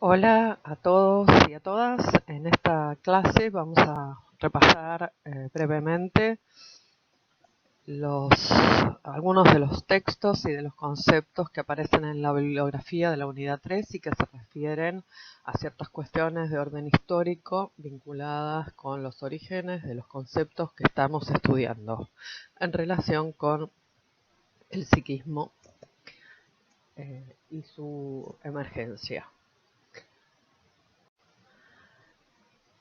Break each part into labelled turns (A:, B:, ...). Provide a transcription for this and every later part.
A: Hola a todos y a todas. En esta clase vamos a repasar brevemente algunos de los textos y de los conceptos que aparecen en la bibliografía de la unidad 3 y que se refieren a ciertas cuestiones de orden histórico vinculadas con los orígenes de los conceptos que estamos estudiando en relación con el psiquismo y su emergencia.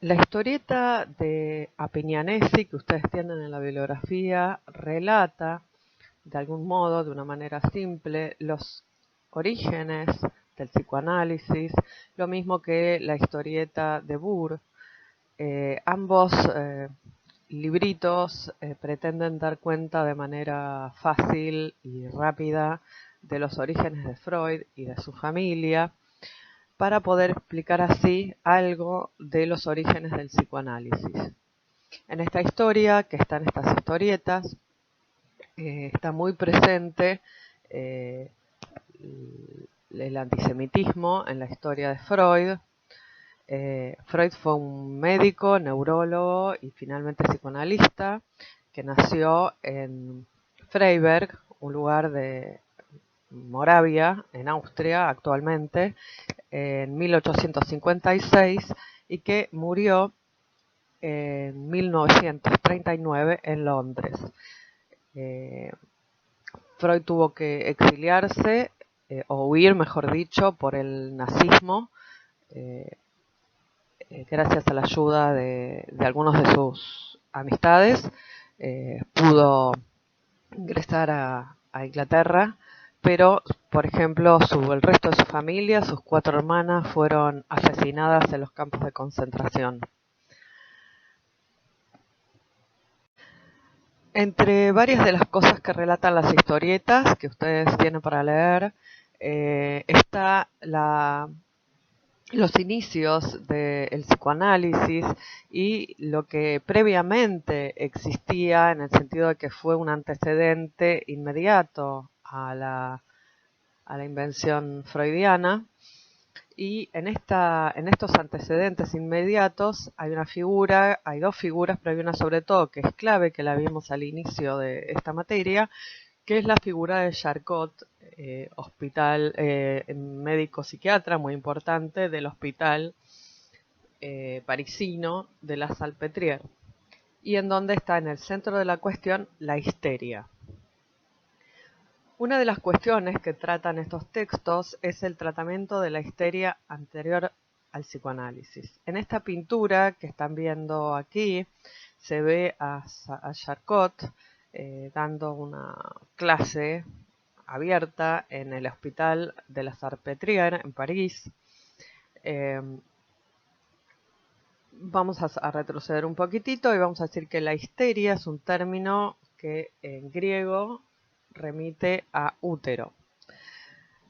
A: La historieta de Appignanesi que ustedes tienen en la bibliografía relata, de algún modo, de una manera simple, los orígenes del psicoanálisis, lo mismo que la historieta de Bourdieu. Ambos libritos pretenden dar cuenta de manera fácil y rápida de los orígenes de Freud y de su familia, para poder explicar así algo de los orígenes del psicoanálisis. En esta historia, que está en estas historietas, está muy presente el antisemitismo en la historia de Freud. Freud fue un médico, neurólogo y finalmente psicoanalista que nació en Freiberg, un lugar de Moravia, en Austria actualmente, en 1856 y que murió en 1939 en Londres. Freud tuvo que exiliarse o huir, mejor dicho, por el nazismo, gracias a la ayuda de algunos de sus amistades. Pudo ingresar a Inglaterra, pero, por ejemplo, el resto de su familia, sus 4 hermanas, fueron asesinadas en los campos de concentración. Entre varias de las cosas que relatan las historietas que ustedes tienen para leer, está los inicios del psicoanálisis y lo que previamente existía, en el sentido de que fue un antecedente inmediato a la invención freudiana. Y en estos antecedentes inmediatos hay dos figuras, pero hay una sobre todo que es clave, que la vimos al inicio de esta materia, que es la figura de Charcot, médico psiquiatra muy importante del hospital parisino de la Salpêtrière, y en donde está en el centro de la cuestión la histeria. Una de las cuestiones que tratan estos textos es el tratamiento de la histeria anterior al psicoanálisis. En esta pintura que están viendo aquí se ve a Charcot dando una clase abierta en el hospital de la Salpêtrière en París. Vamos a retroceder un poquitito y vamos a decir que la histeria es un término que en griego remite a útero.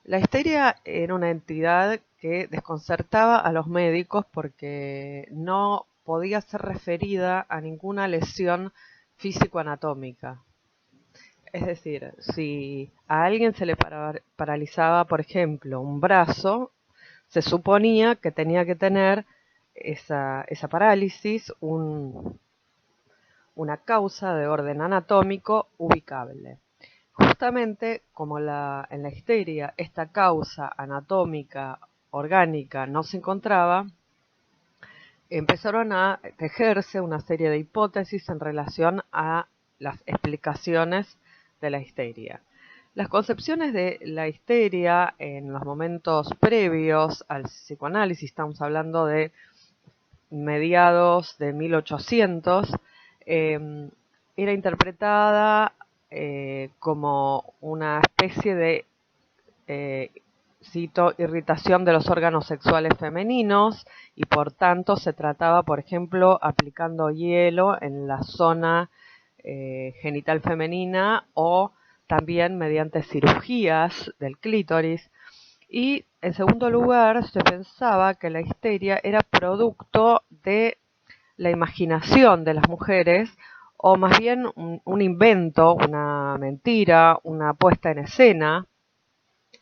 A: La histeria era una entidad que desconcertaba a los médicos porque no podía ser referida a ninguna lesión físico-anatómica. Es decir, si a alguien se le paralizaba, por ejemplo, un brazo, se suponía que tenía que tener esa parálisis una causa de orden anatómico ubicable. Justamente como en la histeria esta causa anatómica orgánica no se encontraba, empezaron a tejerse una serie de hipótesis en relación a las explicaciones de la histeria. Las concepciones de la histeria en los momentos previos al psicoanálisis, estamos hablando de mediados de 1800, era interpretada como una especie de, cito, irritación de los órganos sexuales femeninos, y por tanto se trataba, por ejemplo, aplicando hielo en la zona genital femenina o también mediante cirugías del clítoris. Y en segundo lugar, se pensaba que la histeria era producto de la imaginación de las mujeres, o más bien un invento, una mentira, una puesta en escena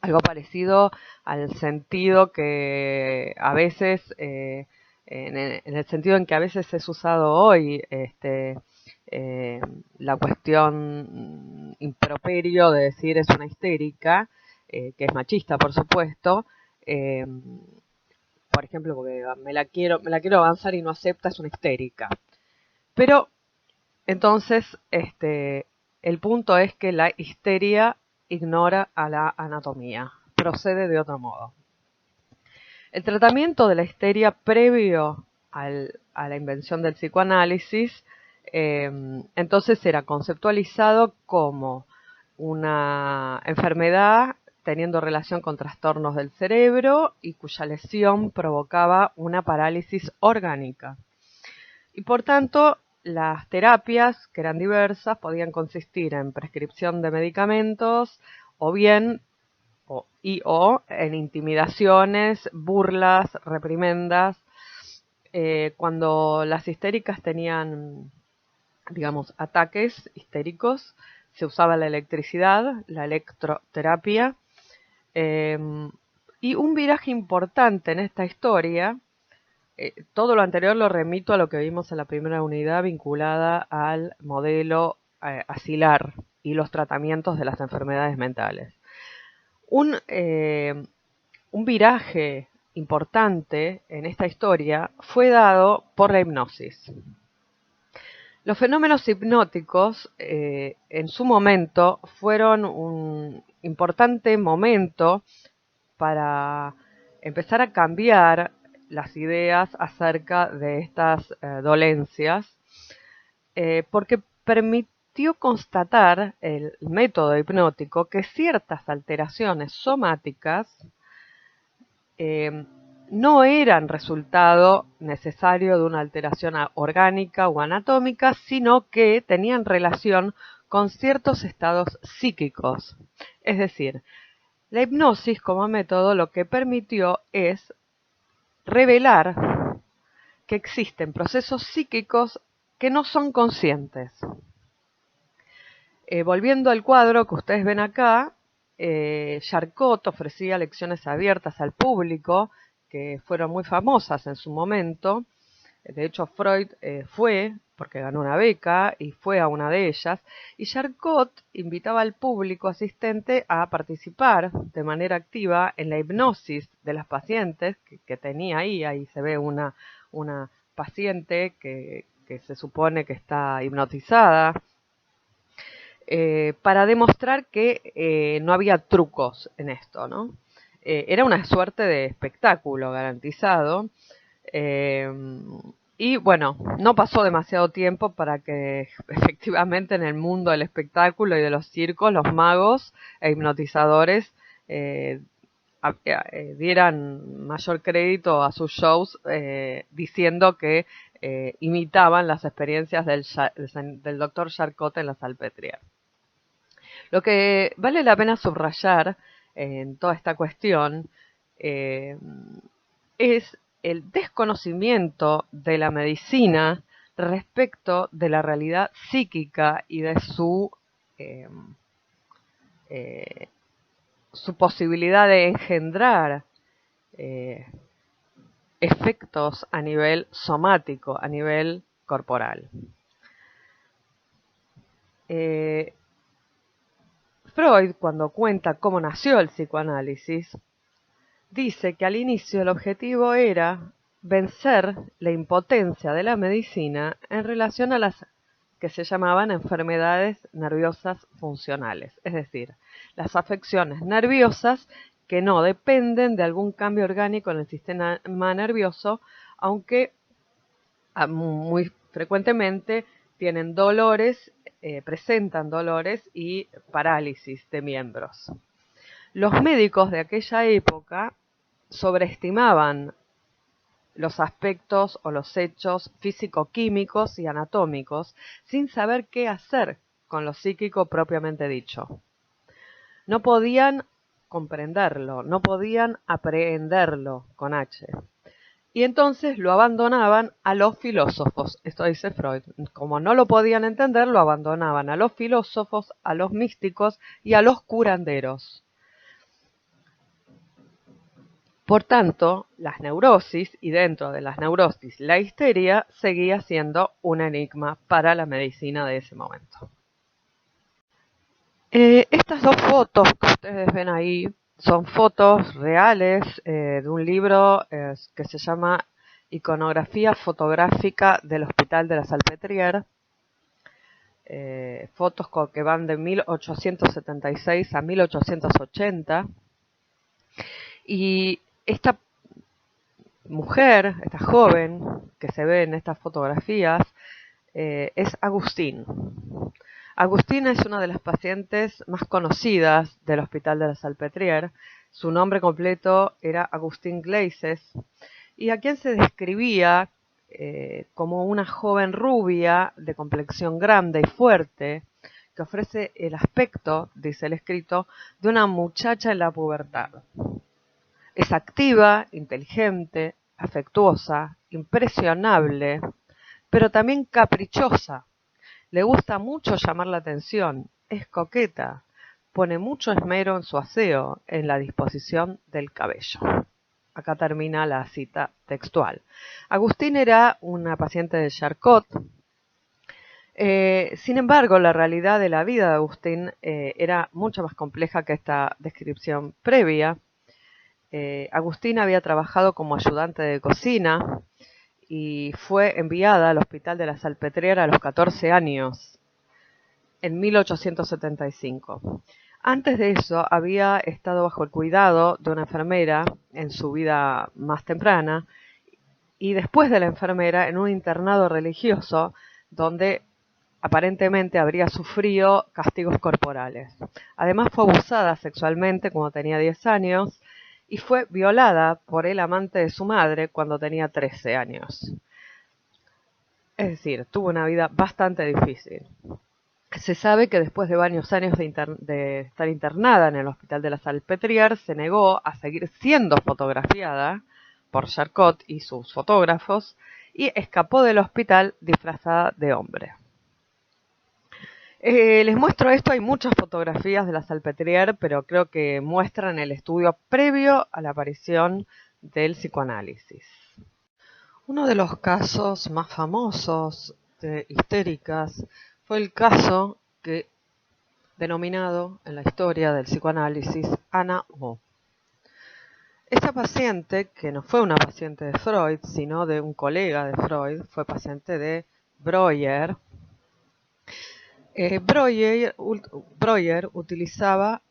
A: algo parecido al sentido que a veces, en el sentido en que a veces es usado hoy, eh, la cuestión improperio de decir es una histérica, que es machista, por supuesto. eh, por ejemplo, porque me la quiero avanzar y no acepta, es una histérica. Pero entonces, el punto es que la histeria ignora a la anatomía, procede de otro modo. El tratamiento de la histeria previo a la invención del psicoanálisis, entonces era conceptualizado como una enfermedad teniendo relación con trastornos del cerebro y cuya lesión provocaba una parálisis orgánica. Y por tanto, las terapias, que eran diversas, podían consistir en prescripción de medicamentos o bien o en intimidaciones, burlas, reprimendas. Cuando las histéricas tenían, digamos, ataques histéricos, se usaba la electricidad, la electroterapia. eh, y un viraje importante en esta historia, todo lo anterior lo remito a lo que vimos en la primera unidad vinculada al modelo asilar y los tratamientos de las enfermedades mentales. Un, eh, un viraje importante en esta historia fue dado por la hipnosis. Los fenómenos hipnóticos en su momento fueron un importante momento para empezar a cambiar las ideas acerca de estas dolencias, porque permitió constatar el método hipnótico que ciertas alteraciones somáticas no eran resultado necesario de una alteración orgánica o anatómica, sino que tenían relación con ciertos estados psíquicos. Es decir, la hipnosis como método lo que permitió es revelar que existen procesos psíquicos que no son conscientes. Volviendo al cuadro que ustedes ven acá, Charcot ofrecía lecciones abiertas al público que fueron muy famosas en su momento. De hecho, Freud fue, porque ganó una beca, y fue a una de ellas. Y Charcot invitaba al público asistente a participar de manera activa en la hipnosis de las pacientes que tenía ahí. Ahí se ve una paciente que se supone que está hipnotizada, para demostrar que no había trucos en esto, ¿no? Era una suerte de espectáculo garantizado. Eh, y bueno, no pasó demasiado tiempo para que efectivamente en el mundo del espectáculo y de los circos los magos e hipnotizadores dieran mayor crédito a sus shows, diciendo que imitaban las experiencias del doctor Charcot en la Salpêtrière. Lo que vale la pena subrayar en toda esta cuestión eh, es el desconocimiento de la medicina respecto de la realidad psíquica y de eh, su posibilidad de engendrar eh, efectos a nivel somático, a nivel corporal. Freud, cuando cuenta cómo nació el psicoanálisis, dice que al inicio el objetivo era vencer la impotencia de la medicina en relación a las que se llamaban enfermedades nerviosas funcionales, es decir, las afecciones nerviosas que no dependen de algún cambio orgánico en el sistema nervioso, aunque muy frecuentemente tienen dolores, presentan dolores y parálisis de miembros. Los médicos de aquella época sobreestimaban los aspectos o los hechos físico-químicos y anatómicos sin saber qué hacer con lo psíquico propiamente dicho. No podían comprenderlo, no podían aprehenderlo con H. Y entonces lo abandonaban a los filósofos, esto dice Freud. Como no lo podían entender, lo abandonaban a los filósofos, a los místicos y a los curanderos. Por tanto, las neurosis, y dentro de las neurosis la histeria, seguía siendo un enigma para la medicina de ese momento. Estas dos fotos que ustedes ven ahí son fotos reales de un libro que se llama Iconografía fotográfica del Hospital de la Salpêtrière. Fotos que van de 1876 a 1880. Y esta mujer, esta joven que se ve en estas fotografías, es Agustín. Agustín es una de las pacientes más conocidas del Hospital de la Salpêtrière. Su nombre completo era Agustín Gleises, y a quien se describía como una joven rubia de complexión grande y fuerte, que ofrece el aspecto, dice el escrito, de una muchacha en la pubertad. Es activa, inteligente, afectuosa, impresionable, pero también caprichosa. Le gusta mucho llamar la atención, es coqueta, pone mucho esmero en su aseo, en la disposición del cabello. Acá termina la cita textual. Agustín era una paciente de Charcot. Sin embargo, la realidad de la vida de Agustín era mucho más compleja que esta descripción previa. Agustín había trabajado como ayudante de cocina y fue enviada al Hospital de la Salpêtrière a los 14 años, en 1875. Antes de eso había estado bajo el cuidado de una enfermera en su vida más temprana, y después de la enfermera en un internado religioso donde aparentemente habría sufrido castigos corporales. Además fue abusada sexualmente cuando tenía 10 años y fue violada por el amante de su madre cuando tenía 13 años. Es decir, tuvo una vida bastante difícil. Se sabe que después de varios años de estar internada en el Hospital de la Salpêtrière, se negó a seguir siendo fotografiada por Charcot y sus fotógrafos y escapó del hospital disfrazada de hombre. Les muestro esto, hay muchas fotografías de la Salpêtrière, pero creo que muestran el estudio previo a la aparición del psicoanálisis. Uno de los casos más famosos de histéricas fue el caso denominado en la historia del psicoanálisis Anna O. Esta paciente, que no fue una paciente de Freud, sino de un colega de Freud, fue paciente de Breuer. Breuer utilizaba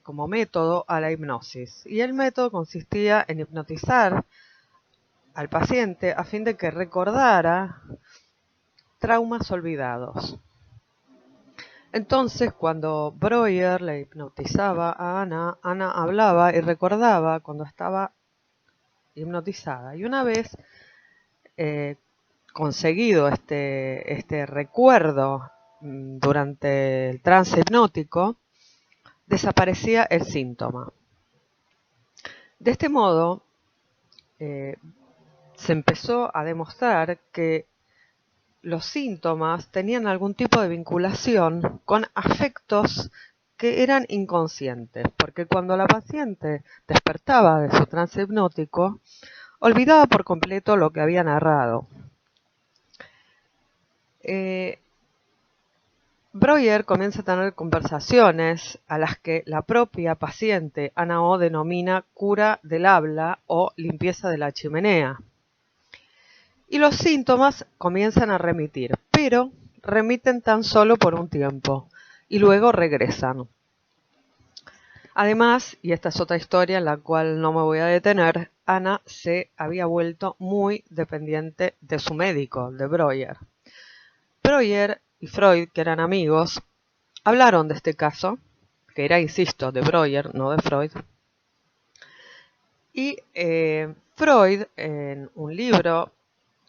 A: como método a la hipnosis, y el método consistía en hipnotizar al paciente a fin de que recordara traumas olvidados. Entonces, cuando Breuer le hipnotizaba a Ana, Ana hablaba y recordaba cuando estaba hipnotizada. Y una vez conseguido este recuerdo durante el trance hipnótico, desaparecía el síntoma. De este modo, se empezó a demostrar que los síntomas tenían algún tipo de vinculación con afectos que eran inconscientes, porque cuando la paciente despertaba de su trance hipnótico, olvidaba por completo lo que había narrado. Breuer comienza a tener conversaciones a las que la propia paciente Ana O denomina cura del habla o limpieza de la chimenea. Y los síntomas comienzan a remitir, pero remiten tan solo por un tiempo y luego regresan. Además, y esta es otra historia en la cual no me voy a detener, Ana se había vuelto muy dependiente de su médico, de Breuer. Breuer y Freud, que eran amigos, hablaron de este caso, que era, insisto, de Breuer, no de Freud. Y Freud, en un libro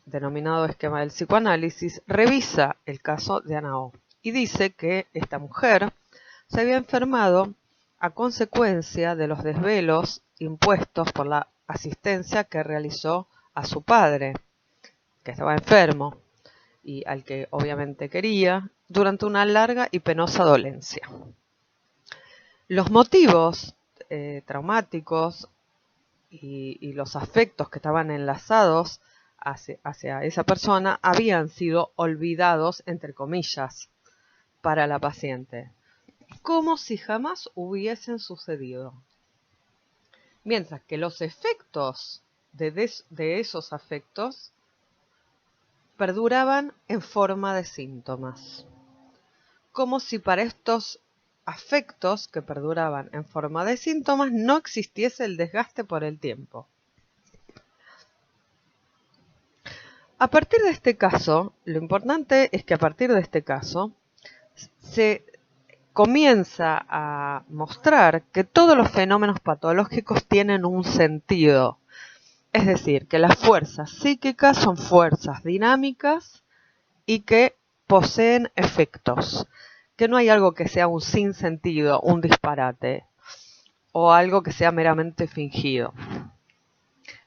A: denominado Esquema del Psicoanálisis, revisa el caso de Ana O y dice que esta mujer se había enfermado a consecuencia de los desvelos impuestos por la asistencia que realizó a su padre, que estaba enfermo y al que obviamente quería, durante una larga y penosa dolencia. Los motivos traumáticos y los afectos que estaban enlazados hacia esa persona habían sido olvidados, entre comillas, para la paciente, como si jamás hubiesen sucedido. Mientras que los efectos de esos afectos perduraban en forma de síntomas, como si para estos afectos que perduraban en forma de síntomas no existiese el desgaste por el tiempo. A partir de este caso, lo importante es que a partir de este caso se comienza a mostrar que todos los fenómenos patológicos tienen un sentido. Es decir, que las fuerzas psíquicas son fuerzas dinámicas y que poseen efectos. Que no hay algo que sea un sinsentido, un disparate, o algo que sea meramente fingido.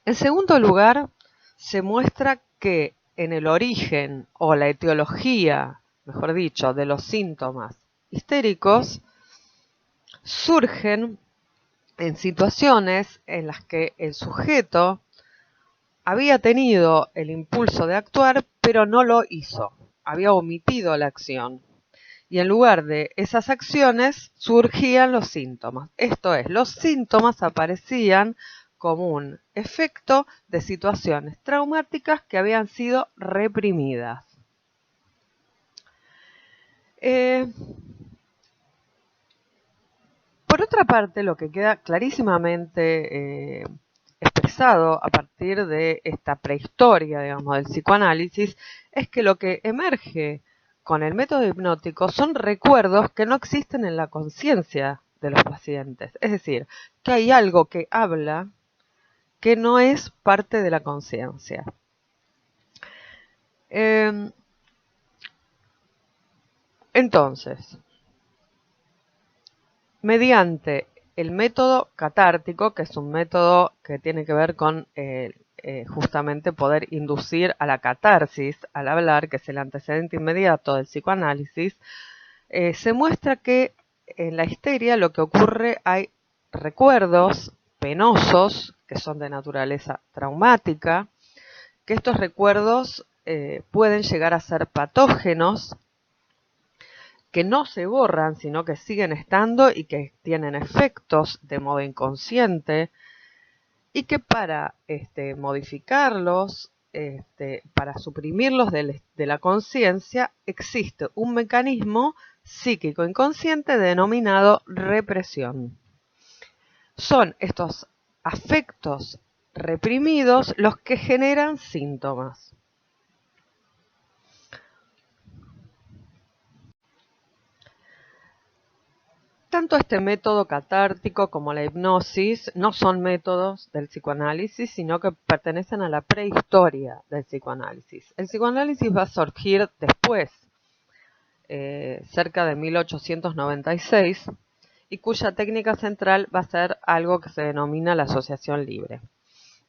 A: En segundo lugar, se muestra que en el origen o la etiología, mejor dicho, de los síntomas histéricos, surgen en situaciones en las que el sujeto había tenido el impulso de actuar, pero no lo hizo, había omitido la acción. Y en lugar de esas acciones surgían los síntomas. Esto es, los síntomas aparecían como un efecto de situaciones traumáticas que habían sido reprimidas. Por otra parte, lo que queda clarísimamente expresado a partir de esta prehistoria, digamos, del psicoanálisis, es que lo que emerge con el método hipnótico son recuerdos que no existen en la conciencia de los pacientes. Es decir, que hay algo que habla que no es parte de la conciencia. Entonces, mediante el método catártico, que es un método que tiene que ver con justamente poder inducir a la catarsis al hablar, que es el antecedente inmediato del psicoanálisis, se muestra que en la histeria lo que ocurre, hay recuerdos penosos que son de naturaleza traumática, que estos recuerdos pueden llegar a ser patógenos, que no se borran, sino que siguen estando y que tienen efectos de modo inconsciente, y que para modificarlos, para suprimirlos de la conciencia, existe un mecanismo psíquico inconsciente denominado represión. Son estos afectos reprimidos los que generan síntomas. Tanto este método catártico como la hipnosis no son métodos del psicoanálisis, sino que pertenecen a la prehistoria del psicoanálisis. El psicoanálisis va a surgir después, cerca de 1896, y cuya técnica central va a ser algo que se denomina la asociación libre.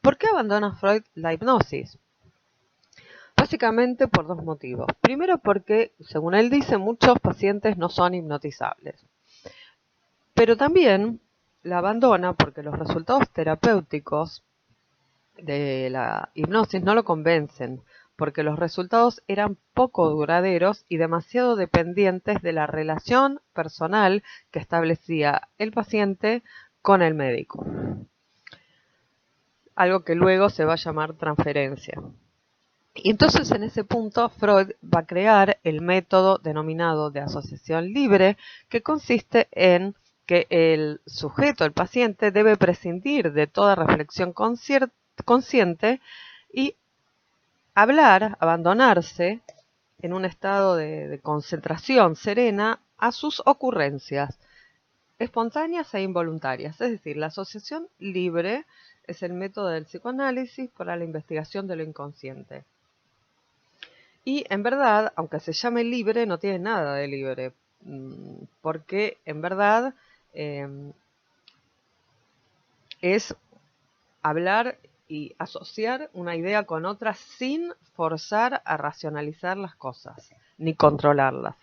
A: ¿Por qué abandona Freud la hipnosis? Básicamente por dos motivos. Primero porque, según él dice, muchos pacientes no son hipnotizables. Pero también la abandona porque los resultados terapéuticos de la hipnosis no lo convencen, porque los resultados eran poco duraderos y demasiado dependientes de la relación personal que establecía el paciente con el médico. Algo que luego se va a llamar transferencia. Y entonces en ese punto Freud va a crear el método denominado de asociación libre, que consiste en que el sujeto, el paciente, debe prescindir de toda reflexión consciente y hablar, abandonarse en un estado de concentración serena a sus ocurrencias, espontáneas e involuntarias. Es decir, la asociación libre es el método del psicoanálisis para la investigación de lo inconsciente. Y en verdad, aunque se llame libre, no tiene nada de libre, porque en verdad es hablar y asociar una idea con otra sin forzar a racionalizar las cosas, ni controlarlas.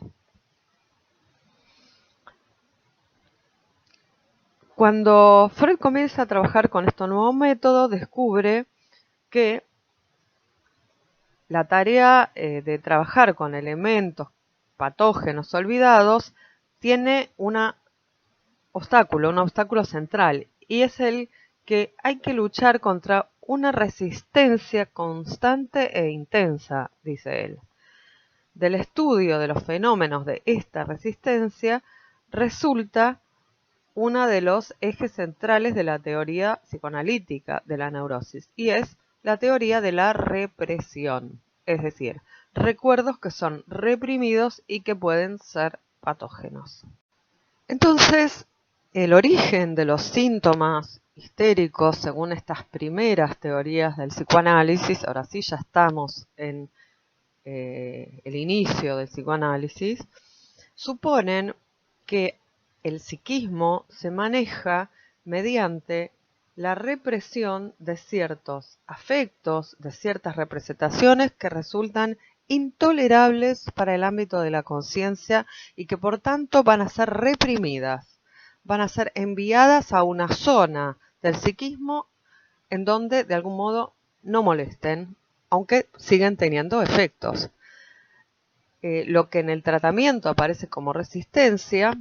A: Cuando Freud comienza a trabajar con este nuevo método, descubre que la tarea de trabajar con elementos patógenos olvidados tiene un obstáculo central, y es el que hay que luchar contra una resistencia constante e intensa, dice él. Del estudio de los fenómenos de esta resistencia resulta uno de los ejes centrales de la teoría psicoanalítica de la neurosis, y es la teoría de la represión, es decir, recuerdos que son reprimidos y que pueden ser patógenos. Entonces, el origen de los síntomas histéricos, según estas primeras teorías del psicoanálisis, ahora sí ya estamos en el inicio del psicoanálisis, suponen que el psiquismo se maneja mediante la represión de ciertos afectos, de ciertas representaciones que resultan intolerables para el ámbito de la conciencia y que por tanto van a ser reprimidas, van a ser enviadas a una zona del psiquismo en donde de algún modo no molesten, aunque siguen teniendo efectos. Lo que en el tratamiento aparece como resistencia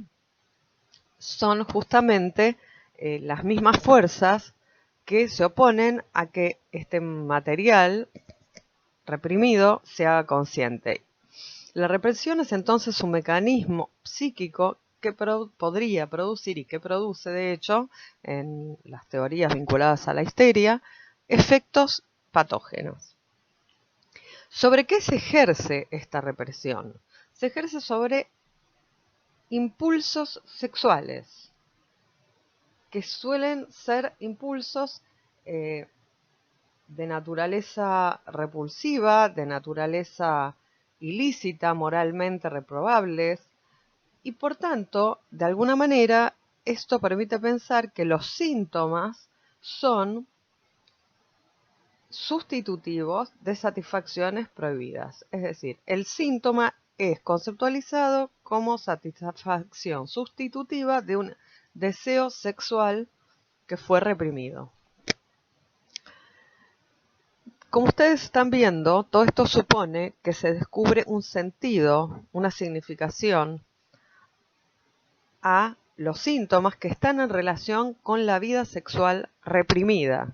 A: son justamente las mismas fuerzas que se oponen a que este material reprimido se haga consciente. La represión es entonces un mecanismo psíquico que podría producir, y que produce de hecho en las teorías vinculadas a la histeria, efectos patógenos. ¿Sobre qué se ejerce esta represión? Se ejerce sobre impulsos sexuales, que suelen ser impulsos de naturaleza repulsiva, de naturaleza ilícita, moralmente reprobables, y por tanto, de alguna manera, esto permite pensar que los síntomas son sustitutivos de satisfacciones prohibidas. Es decir, el síntoma es conceptualizado como satisfacción sustitutiva de un deseo sexual que fue reprimido. Como ustedes están viendo, todo esto supone que se descubre un sentido, una significación a los síntomas que están en relación con la vida sexual reprimida,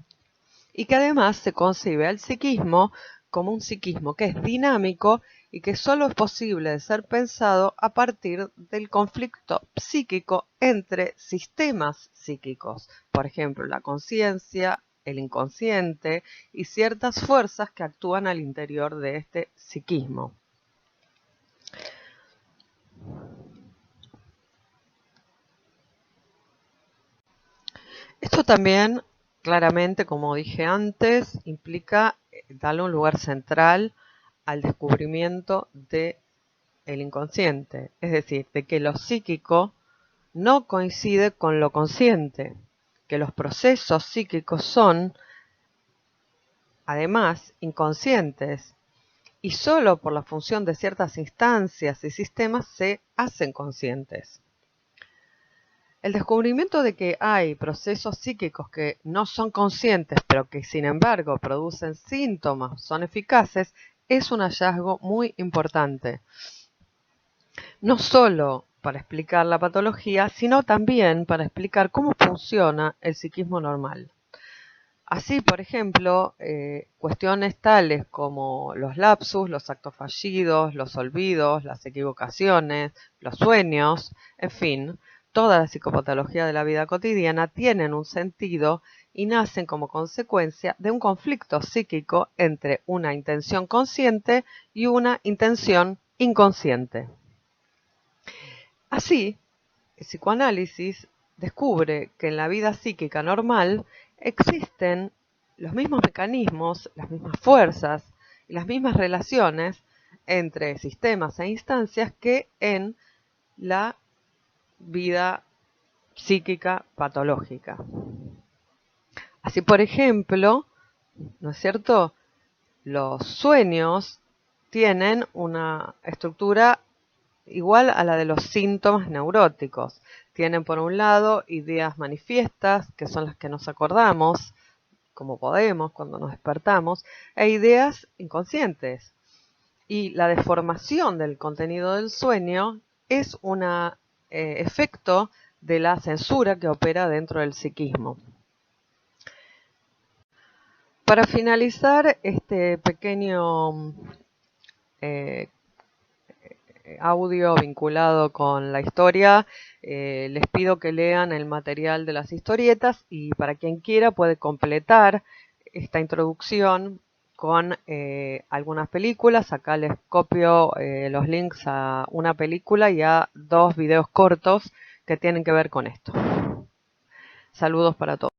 A: y que además se concibe al psiquismo como un psiquismo que es dinámico y que solo es posible de ser pensado a partir del conflicto psíquico entre sistemas psíquicos, por ejemplo, la conciencia, el inconsciente y ciertas fuerzas que actúan al interior de este psiquismo. Esto también, claramente, como dije antes, implica darle un lugar central al descubrimiento del inconsciente, es decir, de que lo psíquico no coincide con lo consciente, que los procesos psíquicos son, además, inconscientes, y solo por la función de ciertas instancias y sistemas se hacen conscientes. El descubrimiento de que hay procesos psíquicos que no son conscientes, pero que sin embargo producen síntomas, son eficaces, es un hallazgo muy importante. No solo para explicar la patología, sino también para explicar cómo funciona el psiquismo normal. Así, por ejemplo, cuestiones tales como los lapsus, los actos fallidos, los olvidos, las equivocaciones, los sueños, en fin, toda la psicopatología de la vida cotidiana tienen un sentido y nacen como consecuencia de un conflicto psíquico entre una intención consciente y una intención inconsciente. Así, el psicoanálisis descubre que en la vida psíquica normal existen los mismos mecanismos, las mismas fuerzas y las mismas relaciones entre sistemas e instancias que en la vida psíquica patológica. Así, por ejemplo, ¿no es cierto?, los sueños tienen una estructura igual a la de los síntomas neuróticos. Tienen por un lado ideas manifiestas, que son las que nos acordamos, como podemos cuando nos despertamos, e ideas inconscientes. Y la deformación del contenido del sueño es un efecto de la censura que opera dentro del psiquismo. Para finalizar este pequeño audio vinculado con la historia, les pido que lean el material de las historietas y para quien quiera puede completar esta introducción con algunas películas. Acá les copio los links a una película y a 2 videos cortos que tienen que ver con esto. Saludos para todos.